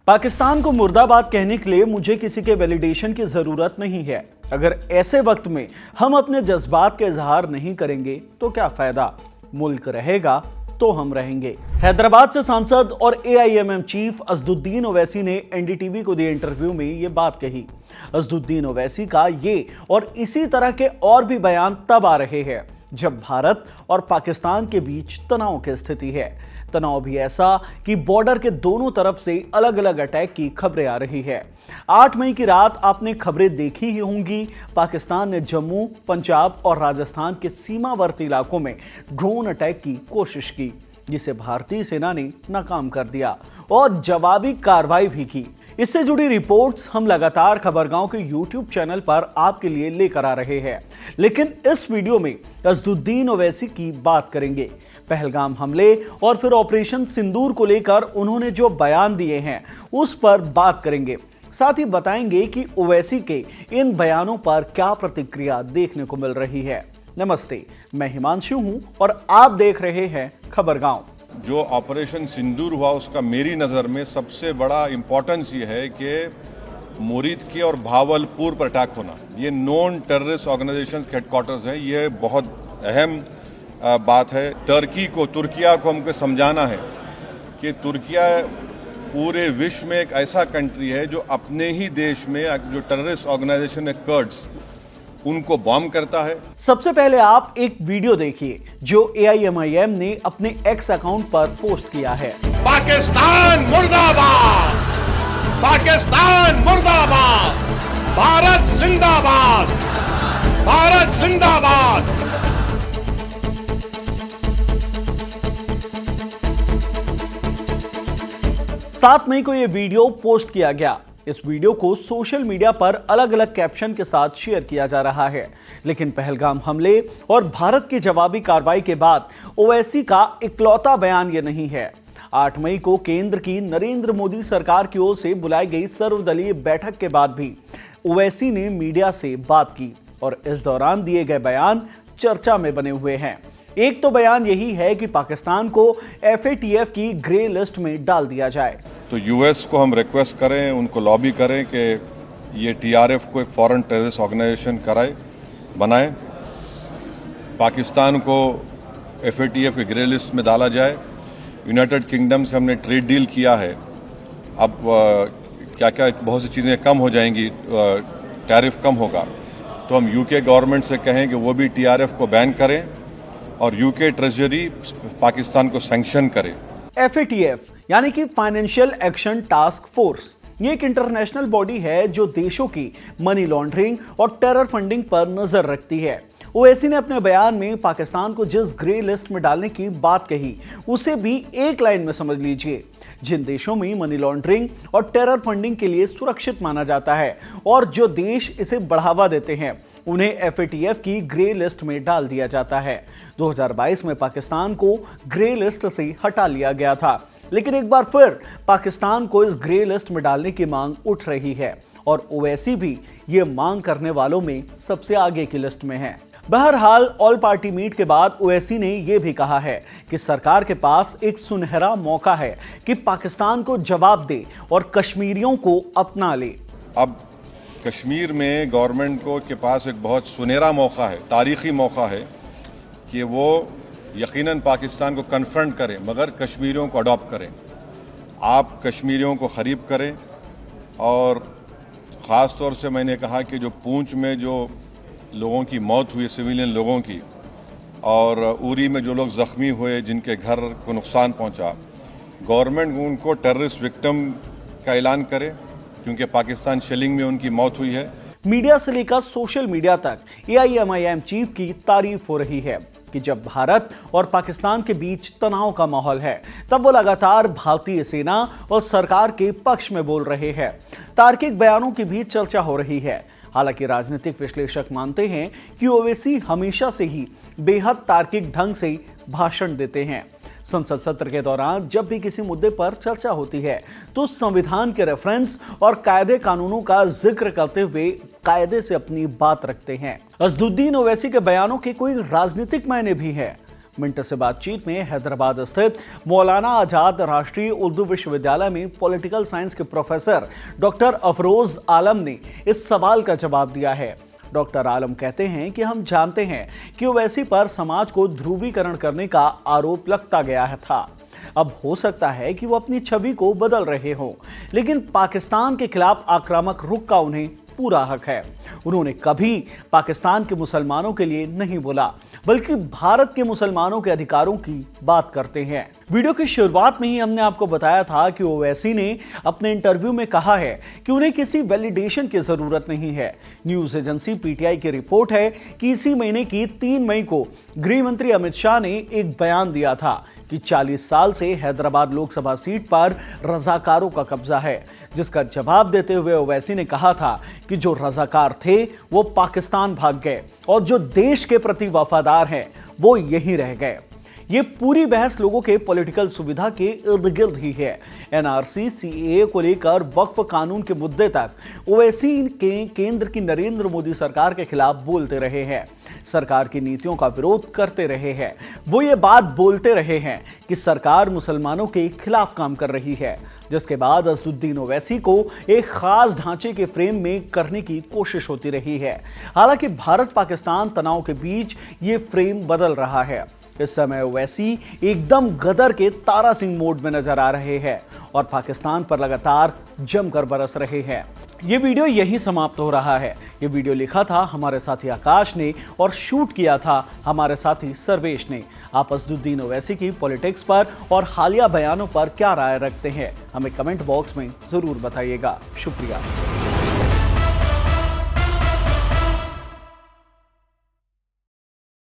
पाकिस्तान को मुर्दाबाद कहने के लिए मुझे किसी के वैलिडेशन की जरूरत नहीं है। अगर ऐसे वक्त में हम अपने जज्बात का इजहार नहीं करेंगे तो क्या फायदा। मुल्क रहेगा तो हम रहेंगे। हैदराबाद से सांसद और एआईएमएम चीफ असदुद्दीन ओवैसी ने एनडीटीवी को दिए इंटरव्यू में ये बात कही। असदुद्दीन ओवैसी का ये और इसी तरह के और भी बयान तब आ रहे हैं जब भारत और पाकिस्तान के बीच तनाव की स्थिति है। तनाव भी ऐसा कि बॉर्डर के दोनों तरफ से अलग अलग अटैक की खबरें आ रही है। 8 मई की रात आपने खबरें देखी ही होंगी। पाकिस्तान ने जम्मू, पंजाब और राजस्थान के सीमावर्ती इलाकों में ड्रोन अटैक की कोशिश की, जिसे भारतीय सेना ने नाकाम कर दिया और जवाबी कार्रवाई भी की। इससे जुड़ी रिपोर्ट्स हम लगातार खबरगांव के YouTube चैनल पर आपके लिए लेकर आ रहे हैं, लेकिन इस वीडियो में असदुद्दीन ओवैसी की बात करेंगे। पहलगाम हमले और फिर ऑपरेशन सिंदूर को लेकर उन्होंने जो बयान दिए हैं उस पर बात करेंगे। साथ ही बताएंगे कि ओवैसी के इन बयानों पर क्या प्रतिक्रिया देखने को मिल रही है। नमस्ते, मैं हिमांशु हूं और आप देख रहे हैं खबरगांव। जो ऑपरेशन सिंदूर हुआ उसका मेरी नज़र में सबसे बड़ा इम्पोर्टेंस ये है कि मुरीद की और भावलपुर पर अटैक होना, ये नॉन टेररिस्ट ऑर्गेनाइजेशंस के हेडक्वार्टर्स हैं। ये बहुत अहम बात है। तुर्किया को हमको समझाना है कि तुर्किया पूरे विश्व में एक ऐसा कंट्री है जो अपने ही देश में जो टेररिस्ट ऑर्गेनाइजेशन है कर्ड्स, उनको बॉम्ब करता है। सबसे पहले आप एक वीडियो देखिए जो एआईएमआईएम ने अपने एक्स अकाउंट पर पोस्ट किया है। पाकिस्तान मुर्दाबाद, पाकिस्तान मुर्दाबाद, भारत जिंदाबाद, भारत जिंदाबाद। 7 मई को यह वीडियो पोस्ट किया गया। इस वीडियो को सोशल मीडिया पर अलग अलग कैप्शन के साथ शेयर किया जा रहा है, लेकिन पहलगाम हमले और भारत की जवाबी कार्रवाई के बाद ओवैसी का इकलौता बयान ये नहीं है। 8 मई को केंद्र की नरेंद्र मोदी सरकार की ओर से बुलाई गई सर्वदलीय बैठक के बाद भी ओवैसी ने मीडिया से बात की और इस दौरान दिए गए बयान चर्चा में बने हुए हैं। एक तो बयान यही है कि पाकिस्तान को एफएटीएफ की ग्रे लिस्ट में डाल दिया जाए। तो यूएस को हम रिक्वेस्ट करें, उनको लॉबी करें कि ये टीआरएफ को एक फॉरेन टेररिस्ट ऑर्गेनाइजेशन बनाए, पाकिस्तान को एफएटीएफ की ग्रे लिस्ट में डाला जाए। यूनाइटेड किंगडम से हमने ट्रेड डील किया है, अब क्या क्या बहुत सी चीज़ें कम हो जाएंगी, टैरिफ कम होगा, तो हम यूके गवर्नमेंट से कहें कि वो भी टीआरएफ को बैन करें और यूके ट्रेजरी पाकिस्तान को सैंक्शन करे। एफएटीएफ यानी कि फाइनेंशियल एक्शन टास्क फोर्स, ये एक इंटरनेशनल बॉडी है जो देशों की मनी लॉन्ड्रिंग और टेरर फंडिंग पर नजर रखती है। ओवैसी ने अपने बयान में पाकिस्तान को जिस ग्रे लिस्ट में डालने की बात कही उसे भी एक लाइन में समझ लीजिए। जिन देशों में मनी लॉन्ड्रिंग और टेरर फंडिंग के लिए सुरक्षित माना जाता है और जो देश इसे बढ़ावा देते हैं उन्हें एफएटीएफ की ग्रे लिस्ट में डाल दिया जाता है। 2022 में पाकिस्तान को ग्रे लिस्ट से हटा लिया गया था, लेकिन एक बार फिर पाकिस्तान को इस ग्रे लिस्ट में डालने की मांग उठ रही है और ओवैसी भी ये मांग करने वालों में सबसे आगे की लिस्ट में है। बहरहाल ऑल पार्टी मीट के बाद ओवैसी ने यह भी कहा है कि सरकार के पास एक सुनहरा मौका है कि पाकिस्तान को जवाब दे और कश्मीरियों को अपना ले। अब कश्मीर में गवर्नमेंट को के पास एक बहुत सुनहरा मौका है, तारीखी मौका है कि वो यकीनन पाकिस्तान को कन्फ्रंट करें, मगर कश्मीरियों को अडॉप्ट करें। आप कश्मीरियों को ख़रीब करें और ख़ास तौर से मैंने कहा कि जो पूंछ में जो लोगों की मौत हुई, सिविलियन लोगों की, और उरी में जो लोग ज़ख्मी हुए, जिनके घर को नुकसान पहुंचा, गवर्नमेंट उनको टेररिस्ट विक्टिम का ऐलान करे, क्योंकि पाकिस्तान शेलिंग में उनकी मौत हुई है। मीडिया से लेकर सोशल मीडिया तक एआईएमआईएम चीफ की तारीफ हो रही है कि जब भारत और पाकिस्तान के बीच तनाव का माहौल है तब वो लगातार भारतीय सेना और सरकार के पक्ष में बोल रहे हैं। तार्किक बयानों की भी चर्चा हो रही है। हालांकि राजनीतिक विश्लेषक मानते हैं कि ओवैसी हमेशा से ही बेहद तार्किक ढंग से भाषण देते हैं। संसद सत्र के दौरान जब भी किसी मुद्दे पर चर्चा होती है तो संविधान के रेफरेंस और कायदे कानूनों का जिक्र करते हुए कायदे से अपनी बात रखते हैं। असदुद्दीन ओवैसी के बयानों के कोई राजनीतिक मायने भी है। मिंट से बातचीत में हैदराबाद स्थित मौलाना आजाद राष्ट्रीय उर्दू विश्वविद्यालय में पॉलिटिकल साइंस के प्रोफेसर डॉक्टर अफरोज आलम ने इस सवाल का जवाब दिया है। डॉक्टर आलम कहते हैं कि हम जानते हैं कि ओवैसी पर समाज को ध्रुवीकरण करने का आरोप लगता गया था। अब हो सकता है कि वो अपनी छवि को बदल रहे हों, लेकिन पाकिस्तान के खिलाफ आक्रामक रुख का उन्हें पूरा हक है। उन्होंने कभी पाकिस्तान के मुसलमानों के लिए नहीं बोला, बल्कि भारत के मुसलमानों के अधिकारों की बात करते हैं। वीडियो की शुरुआत में ही हमने आपको बताया था कि ओवैसी ने अपने इंटरव्यू में कहा है कि उन्हें किसी वैलिडेशन की जरूरत नहीं है। न्यूज एजेंसी पीटीआई की रिपोर्ट है कि इसी महीने की 3 मई को गृह मंत्री अमित शाह ने एक बयान दिया था कि 40 साल से हैदराबाद लोकसभा सीट पर रजाकारों का कब्जा है, जिसका जवाब देते हुए ओवैसी ने कहा था कि जो रजाकार थे वो पाकिस्तान भाग गए और जो देश के प्रति वफादार हैं वो यहीं रह गए। ये पूरी बहस लोगों के पॉलिटिकल सुविधा के इर्द गिर्द ही है। एनआरसी सीएए को लेकर वक्फ कानून के मुद्दे तक ओवैसी के केंद्र की नरेंद्र मोदी सरकार के खिलाफ बोलते रहे हैं, सरकार की नीतियों का विरोध करते रहे हैं। वो ये बात बोलते रहे हैं कि सरकार मुसलमानों के खिलाफ काम कर रही है, जिसके बाद असदुद्दीन ओवैसी को एक खास ढांचे के फ्रेम में करने की कोशिश होती रही है। हालांकि भारत पाकिस्तान तनाव के बीच ये फ्रेम बदल रहा है। इस समय ओवैसी एकदम गदर के तारा सिंह मोड में नजर आ रहे हैं और पाकिस्तान पर लगातार जमकर बरस रहे हैं। ये वीडियो यहीं समाप्त हो रहा है। ये वीडियो लिखा था हमारे साथी आकाश ने और शूट किया था हमारे साथी सर्वेश ने। आप असदुद्दीन ओवैसी की पॉलिटिक्स पर और हालिया बयानों पर क्या राय रखते हैं, हमें कमेंट बॉक्स में जरूर बताइएगा। शुक्रिया।